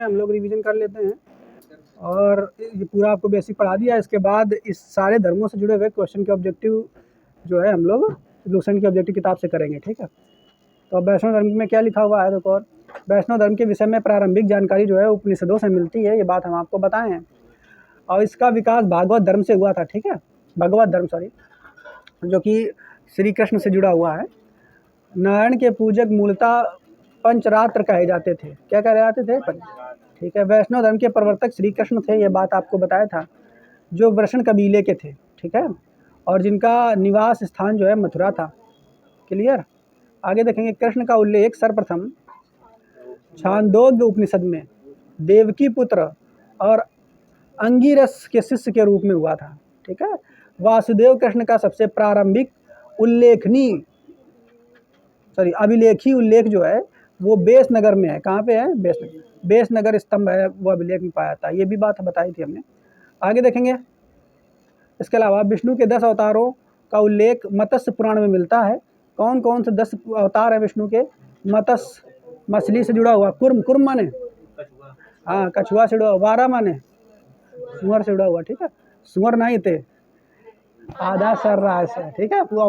हम लोग रिवीजन कर लेते हैं और ये पूरा आपको बेसिक पढ़ा दिया। इसके बाद इस सारे धर्मों से जुड़े हुए क्वेश्चन के ऑब्जेक्टिव जो है हम लोग लूसेंट की ऑब्जेक्टिव किताब से करेंगे, ठीक है। तो अब वैष्णव धर्म में क्या लिखा हुआ है देखो। और वैष्णव धर्म के विषय में प्रारंभिक जानकारी जो है उपनिषदों से मिलती है, ये बात हम आपको बताए हैं। और इसका विकास भागवत धर्म से हुआ था, ठीक है। भगवत धर्म सॉरी, जो कि श्री कृष्ण से जुड़ा हुआ है। नारायण के पूजक मूलतः पंचरात्र कहे जाते थे। क्या कहे जाते थे? ठीक है। वैष्णव धर्म के प्रवर्तक श्री कृष्ण थे, ये बात आपको बताया था, जो वृषण कबीले के थे, ठीक है। और जिनका निवास स्थान जो है मथुरा था। क्लियर। आगे देखेंगे, कृष्ण का उल्लेख सर्वप्रथम छांदोग्य उपनिषद में देवकी पुत्र और अंगिरस के शिष्य के रूप में हुआ था, ठीक है। वासुदेव कृष्ण का सबसे प्रारंभिक अभिलेखी उल्लेख जो है वो बेस नगर में है। कहाँ पे है? बेस नगर स्तंभ है, वो अभिलेख में पाया था। ये भी बात बताई थी हमने। आगे देखेंगे, इसके अलावा विष्णु के 10 अवतारों का उल्लेख मत्स्य पुराण में मिलता है। कौन कौन से 10 अवतार है विष्णु के? मत्स्य, मछली से जुड़ा हुआ। कुर्म माने, हाँ कछुआ से जुड़ा हुआ। वारा माने सुअर से जुड़ा हुआ, ठीक है। सुअर नहीं थे, आधा सर रहा है, ठीक है। पूरा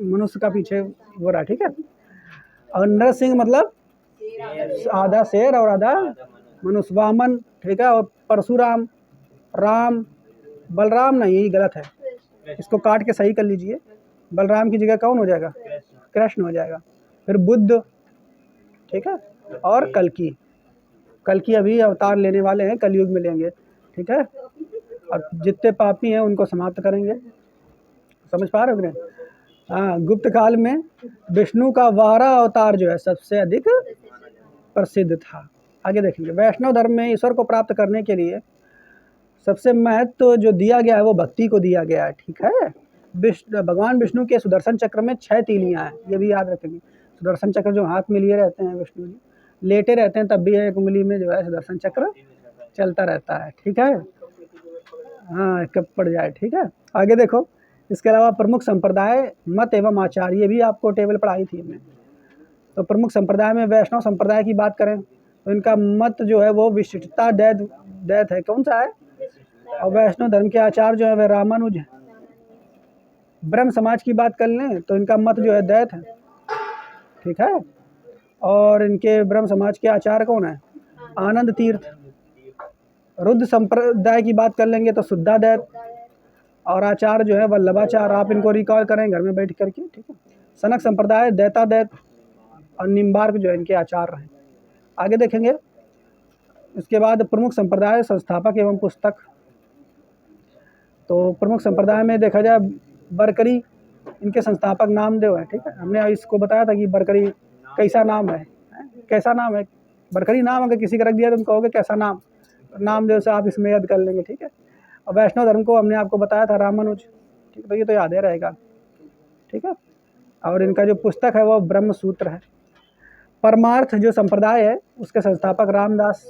मनुष्य का पीछे हो रहा, ठीक है। और नरसिंह मतलब आधा शेर और आधा मनुष्य। वामन, ठीक है। और परशुराम, राम, बलराम नहीं, यही गलत है, इसको काट के सही कर लीजिए। बलराम की जगह कौन हो जाएगा? कृष्ण हो जाएगा। फिर बुद्ध, ठीक है। और कल्कि अभी अवतार लेने वाले हैं, कलयुग में लेंगे, ठीक है। और जितने पापी हैं उनको समाप्त करेंगे। समझ पा रहे हो कि नहीं? हाँ, गुप्त काल में विष्णु का 12 अवतार जो है सबसे अधिक प्रसिद्ध था। आगे देखेंगे, वैष्णव धर्म में ईश्वर को प्राप्त करने के लिए सबसे महत्व जो दिया गया है वो भक्ति को दिया गया है, ठीक है। भगवान विष्णु के सुदर्शन चक्र में 6 तीलियां हैं, ये भी याद रखेंगे। सुदर्शन चक्र जो हाथ में लिए रहते हैं विष्णु जी, लेटे रहते हैं तब भी एक उंगली में जो है सुदर्शन चक्र चलता रहता है, ठीक है। हाँ, कब पड़ जाए, ठीक है। आगे देखो, इसके अलावा प्रमुख संप्रदाय, मत एवं आचार, ये भी आपको टेबल पढ़ाई थी हमने। तो प्रमुख संप्रदाय में वैष्णव संप्रदाय की बात करें तो इनका मत जो है वो विशिष्टता दैत है। कौन सा है? और वैष्णव धर्म के आचार्य जो है वह रामानुज है। ब्रह्म समाज की बात कर लें तो इनका मत जो है दैत है, ठीक है। और इनके ब्रह्म समाज के आचार्य कौन है? आनंद तीर्थ। रुद्र संप्रदाय की बात कर लेंगे तो शुद्धादैत। और आचार्य जो है वल्लभाचार्य। आप इनको रिकॉल करें घर में बैठ करके, ठीक है। सनक संप्रदाय दैतादैत और निम्बार्क जो है इनके आचार्य हैं। आगे देखेंगे, इसके बाद प्रमुख संप्रदाय, संस्थापक एवं पुस्तक। तो प्रमुख संप्रदाय में देखा जाए बरकरी, इनके संस्थापक नामदेव है, ठीक है। हमने इसको बताया था कि बरकरी कैसा नाम है, कैसा नाम है बरकरी। नाम अगर किसी का रख दिया तो तुम कहोगे कैसा नाम, नामदेव से आप इसमें याद कर लेंगे, ठीक है। और वैष्णव धर्म को हमने आपको बताया था रामानुज, ठीक है। तो ये तो याद ही रहेगा, ठीक है। और इनका जो पुस्तक है वो ब्रह्म सूत्र है। परमार्थ जो संप्रदाय है उसके संस्थापक रामदास,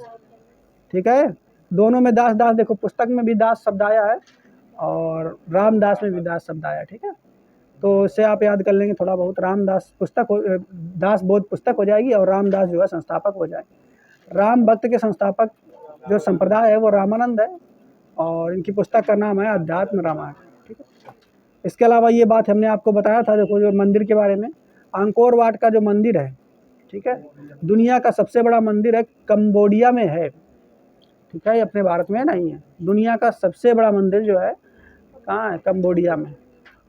ठीक है। दोनों में दास दास देखो, पुस्तक में भी दास शब्द आया है और रामदास में भी दास शब्द आया, ठीक है। तो इससे आप याद कर लेंगे थोड़ा बहुत। रामदास पुस्तक हो, दास बोध पुस्तक हो जाएगी और रामदास जो है संस्थापक हो जाए। राम भक्त के संस्थापक जो संप्रदाय है वो रामानंद है और इनकी पुस्तक का नाम है अध्यात्म रामायण, ठीक है। इसके अलावा ये बात हमने आपको बताया था देखो, जो मंदिर के बारे में, अंकोर वाट का जो मंदिर है, ठीक है, दुनिया का सबसे बड़ा मंदिर है, कंबोडिया में है, ठीक है। ये अपने भारत में नहीं है। दुनिया का सबसे बड़ा मंदिर जो है कहाँ है? कंबोडिया में।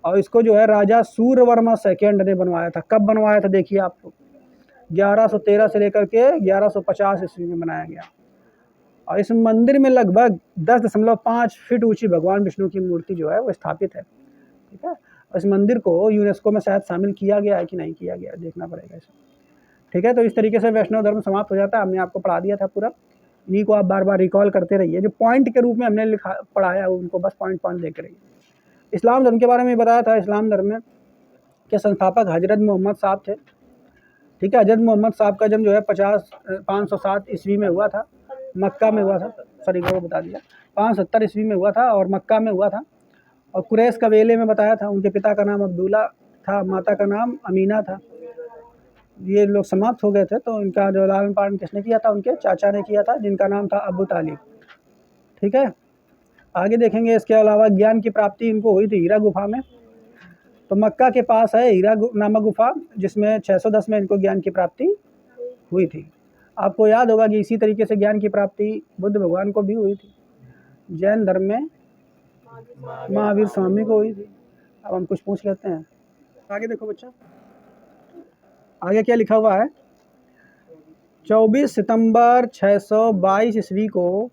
और इसको जो है राजा सूर्यवर्मा सेकेंड ने बनवाया था। कब बनवाया था देखिए आप, 1113 से लेकर के 1150 ईस्वी में बनाया गया। और इस मंदिर में लगभग 10.5 फीट ऊंची भगवान विष्णु की मूर्ति जो है वो स्थापित है, ठीक है। और इस मंदिर को यूनेस्को में शायद शामिल किया गया है कि नहीं किया गया, देखना पड़ेगा इसे, ठीक है। तो इस तरीके से वैष्णव धर्म समाप्त हो जाता है। हमने आपको पढ़ा दिया था पूरा, इन्हीं को आप बार बार रिकॉल करते रहिए। जो पॉइंट के रूप में हमने पढ़ाया उनको बस पॉइंट देख रहिए। इस्लाम धर्म के बारे में बताया था। इस्लाम धर्म में के संस्थापक हजरत मोहम्मद साहब थे, ठीक है। हजरत मोहम्मद साहब का जन्म जो है 507 ईस्वी में हुआ था, मक्का में हुआ था। सॉरी वो बता दिया, 570 ईस्वी में हुआ था और मक्का में हुआ था। और कुरैश कबीले में बताया था। उनके पिता का नाम अब्दुल्ला था, माता का नाम अमीना था। ये लोग समाप्त हो गए थे, तो इनका जो लालन पालन किसने किया था, उनके चाचा ने किया था, जिनका नाम था अबू तालिब। ठीक है, आगे देखेंगे। इसके अलावा ज्ञान की प्राप्ति इनको हुई थी हीरा गुफा में। तो मक्का के पास है हीरा नामक गुफा, जिसमें 610 में इनको ज्ञान की प्राप्ति हुई थी। आपको याद होगा कि इसी तरीके से ज्ञान की प्राप्ति बुद्ध भगवान को भी हुई थी। जैन धर्म में महावीर स्वामी को हुई थी। अब हम कुछ पूछ लेते हैं। आगे देखो बच्चा, आगे क्या लिखा हुआ है। 24 सितंबर 622 ईस्वी को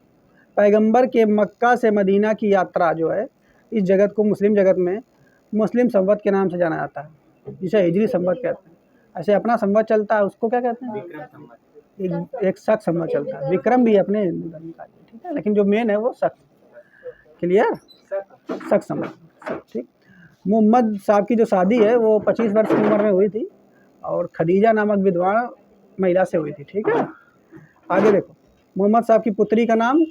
पैगंबर के मक्का से मदीना की यात्रा जो है, इस जगत को मुस्लिम जगत में मुस्लिम संवत के नाम से जाना जाता है, जिसे हिजरी संवत कहते हैं। ऐसे अपना संवत चलता है, उसको क्या कहते हैं, एक शक संवत चलता है। विक्रम भी अपने हिंदू धर्म का, ठीक है, लेकिन जो मेन है वो शक। क्लियर, शक संवत। ठीक। मोहम्मद साहब की जो शादी है वो 25 वर्ष की उम्र में हुई थी, और खदीजा नामक विधवा महिला से हुई थी। ठीक है, आगे देखो। मोहम्मद साहब की पुत्री का नाम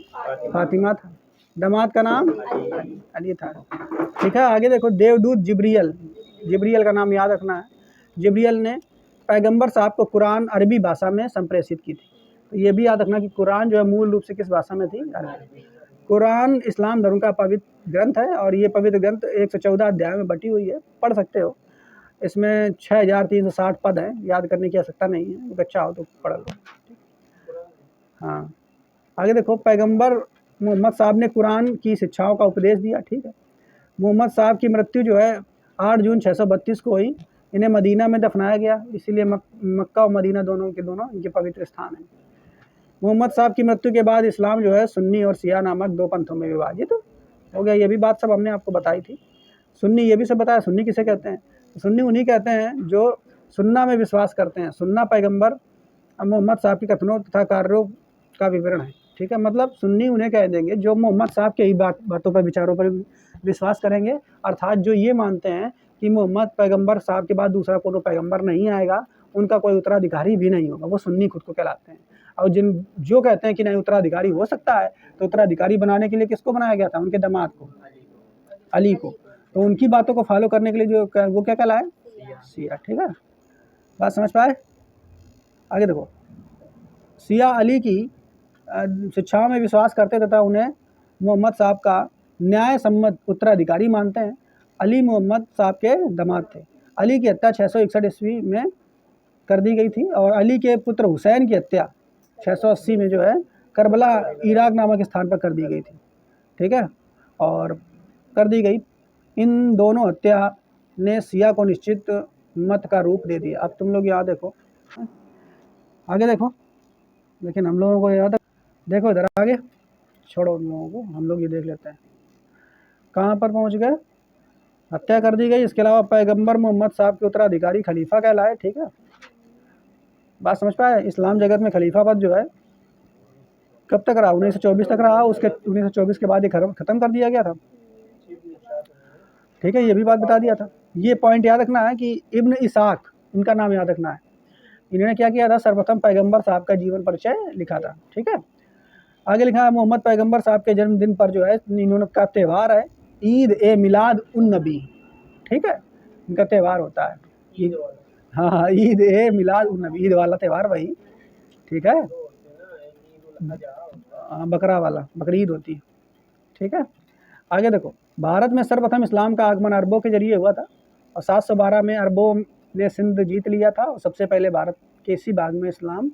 फातिमा था, दामाद का नाम अली था। ठीक है, आगे देखो। देवदूत जिब्रियल, जिब्रियल का नाम याद रखना है। जिब्रियल ने पैगंबर साहब को कुरान अरबी भाषा में संप्रेषित की थी। तो ये भी याद रखना कि कुरान जो है मूल रूप से किस भाषा में थी, अरबी। कुरान इस्लाम धर्म का पवित्र ग्रंथ है, और ये पवित्र ग्रंथ 114 अध्याय में बटी हुई है, पढ़ सकते हो। इसमें 6360 पद हैं, याद करने की आवश्यकता नहीं है, बच्चा हो तो पढ़ लो। हाँ, आगे देखो। पैगंबर मोहम्मद साहब ने कुरान की शिक्षाओं का उपदेश दिया। ठीक है, मोहम्मद साहब की मृत्यु जो है 8 जून 632 को हुई। इन्हें मदीना में दफनाया गया, इसीलिए मक्का और मदीना दोनों के दोनों इनके पवित्र स्थान हैं। मोहम्मद साहब की मृत्यु के बाद इस्लाम जो है सुन्नी और शिया नामक 2 पंथों में विभाजित हो गया। ये भी बात सब हमने आपको बताई थी। सुन्नी, ये भी सब बताया। सुन्नी किसे कहते हैं? सुन्नी उन्हीं कहते हैं जो सुन्ना में विश्वास करते हैं। सुन्ना पैगंबर मोहम्मद साहब के कथनों तथा कार्यों का विवरण है। ठीक है, मतलब सुन्नी उन्हें कह देंगे जो मोहम्मद साहब के ही बातों पर, विचारों पर विश्वास करेंगे, अर्थात जो ये मानते हैं कि मोहम्मद पैगंबर साहब के बाद दूसरा कोई पैगंबर नहीं आएगा, उनका कोई उत्तराधिकारी भी नहीं होगा, वो सुन्नी खुद को कहलाते हैं। और जो कहते हैं कि नहीं उत्तराधिकारी हो सकता है, तो उत्तराधिकारी बनाने के लिए किसको बनाया गया था? उनके दामाद को, अली को। तो उनकी बातों को फॉलो करने के लिए जो वो क्या कहलाए? शिया। ठीक है, बात समझ पाए? आगे देखो। शिया अली की शिक्षाओं में विश्वास करते तथा उन्हें मोहम्मद साहब का न्याय सम्मत उत्तराधिकारी मानते हैं। अली मोहम्मद साहब के दामाद थे। अली की हत्या 661 ईस्वी में कर दी गई थी, और अली के पुत्र हुसैन की हत्या 680 में जो है करबला इराक नामक स्थान पर कर दी गई थी। ठीक है, और कर दी गई। इन दोनों हत्या ने शिया को निश्चित मत का रूप दे दिया। अब तुम लोग यहाँ देखो, आगे देखो, लेकिन हम लोगों को याद देखो, इधर आगे छोड़ो उन लोगों को, हम लोग ये देख लेते हैं कहाँ पर पहुँच गए। हत्या कर दी गई। इसके अलावा पैगंबर मोहम्मद साहब के उत्तराधिकारी खलीफा कहलाए। ठीक है, बात समझ पाए? इस्लाम जगत में खलीफा पद जो है कब तक रहा? 1924 तक रहा। उसके 1924 के बाद ये ख़त्म कर दिया गया था। ठीक है, ये भी बात बता दिया था। ये पॉइंट याद रखना है कि इब्न इसाक, इनका नाम याद रखना है। इन्होंने क्या किया था? सर्वप्रथम पैगंबर साहब का जीवन परिचय लिखा था। ठीक है, आगे लिखा है मोहम्मद पैगंबर साहब के जन्मदिन पर जो है इन्होंने का त्यौहार है ईद ए मिलाद उन नबी। ठीक है, इनका त्यौहार होता है ईद। हाँ, ईद ए मिलाद उन नबी, ईद वाला त्यौहार वही। ठीक है, बकरा वाला, बकरी ईद होती है। ठीक है, आगे देखो। भारत में सर्वप्रथम इस्लाम का आगमन अरबों के जरिए हुआ था, और 712 में अरबों ने सिंध जीत लिया था, और सबसे पहले भारत के इसी भाग में इस्लाम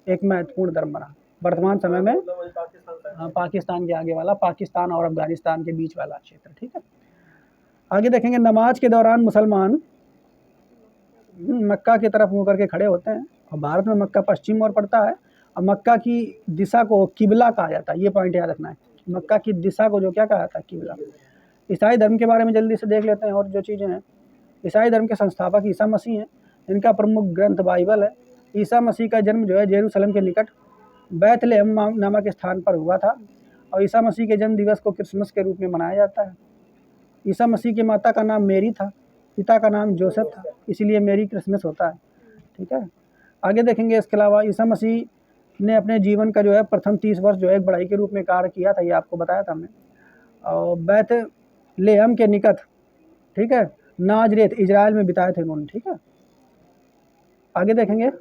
एक महत्वपूर्ण धर्म बना। वर्तमान समय में पाकिस्तान के आगे वाला, पाकिस्तान और अफगानिस्तान के बीच वाला क्षेत्र। ठीक है, आगे देखेंगे। नमाज के दौरान मुसलमान मक्का की तरफ मुँह करके खड़े होते हैं, और भारत में मक्का पश्चिम ओर पड़ता है, और मक्का की दिशा को किबला कहा जाता है। ये पॉइंट याद रखना है, मक्का की दिशा को जो क्या कहा जाता है? किबला। ईसाई धर्म के बारे में जल्दी से देख लेते हैं, और जो चीज़ें हैं। ईसाई धर्म के संस्थापक ईसा मसीह हैं। इनका प्रमुख ग्रंथ बाइबल है। ईसा मसीह का जन्म जो है जेरूसलम के निकट बैतलहम नामक स्थान पर हुआ था, और ईसा मसीह के जन्म दिवस को क्रिसमस के रूप में मनाया जाता है। ईसा मसीह की माता का नाम मेरी था, पिता का नाम जोसेफ था, इसीलिए मेरी क्रिसमस होता है। ठीक है, आगे देखेंगे। इसके अलावा ईसा मसीह ने अपने जीवन का जो है प्रथम 30 वर्ष जो है एक बढ़ाई के रूप में कार्य किया था, ये आपको बताया था हमने। और बैतलहम के निकट, ठीक है, नाजरेत इजराइल में बिताए थे उन्होंने। ठीक है, आगे देखेंगे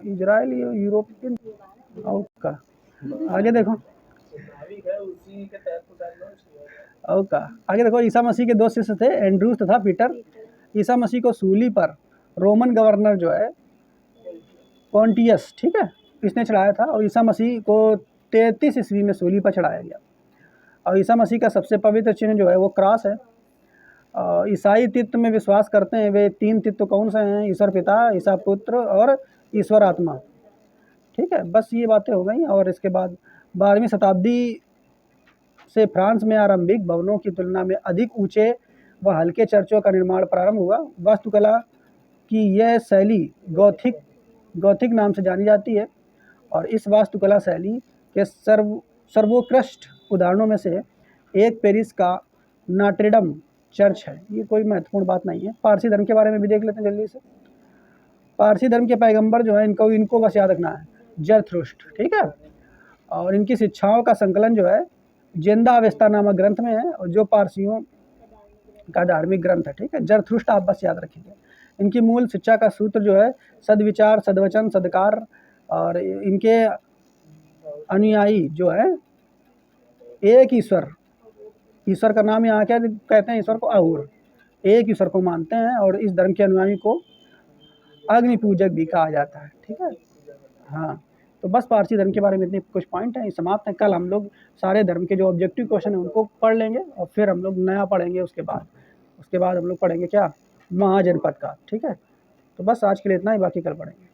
इजराइल यूरोपियन का। आगे देखो का आगे देखो, ईसा मसीह के दो शिष्य थे, एंड्रूस तथा पीटर। ईसा मसीह को सूली पर रोमन गवर्नर जो है पॉन्टियस, ठीक है, इसने चढ़ाया था, और ईसा मसीह को 33 ईस्वी में सूली पर चढ़ाया गया। और ईसा मसीह का सबसे पवित्र चिन्ह जो है वो क्रॉस है। ईसाई तत्व में विश्वास करते हैं, वे 3 तत्व कौन से हैं? ईश्वर पिता, ईसा पुत्र और ईश्वर आत्मा। ठीक है, बस ये बातें हो गई। और इसके बाद 12वीं शताब्दी से फ्रांस में आरंभिक भवनों की तुलना में अधिक ऊंचे व हल्के चर्चों का निर्माण प्रारंभ हुआ। वास्तुकला की यह शैली गॉथिक नाम से जानी जाती है, और इस वास्तुकला शैली के सर्वोत्कृष्ट उदाहरणों में से एक पेरिस का नॉट्रे-डेम चर्च है। ये कोई महत्वपूर्ण बात नहीं है। पारसी धर्म के बारे में भी देख लेते हैं जल्दी से। पारसी धर्म के पैगंबर जो है, इनको बस याद रखना है, जरथुष्ट्र, ठीक है। और इनकी शिक्षाओं का संकलन जो है जिंदा अवेस्ता नामक ग्रंथ में है, और जो पारसियों का धार्मिक ग्रंथ है, ठीक है। जरथुष्ट्र आप बस याद रखिए। इनकी मूल शिक्षा का सूत्र जो है सद्विचार, सद्वचन, सद्कार। और इनके अनुयायी जो है एक ईश्वर का नाम यहाँ क्या कहते हैं? ईश्वर को अहुर, एक ईश्वर को मानते हैं, और इस धर्म के अनुयायी को अग्नि पूजक भी कहा जाता है, ठीक है। हाँ, तो बस पारसी धर्म के बारे में इतने कुछ पॉइंट हैं, समाप्त हैं। कल हम लोग सारे धर्म के जो ऑब्जेक्टिव क्वेश्चन हैं उनको पढ़ लेंगे, और फिर हम लोग नया पढ़ेंगे। उसके बाद हम लोग पढ़ेंगे क्या? महाजनपद का, ठीक है। तो बस आज के लिए इतना ही, बाकी कल पढ़ेंगे।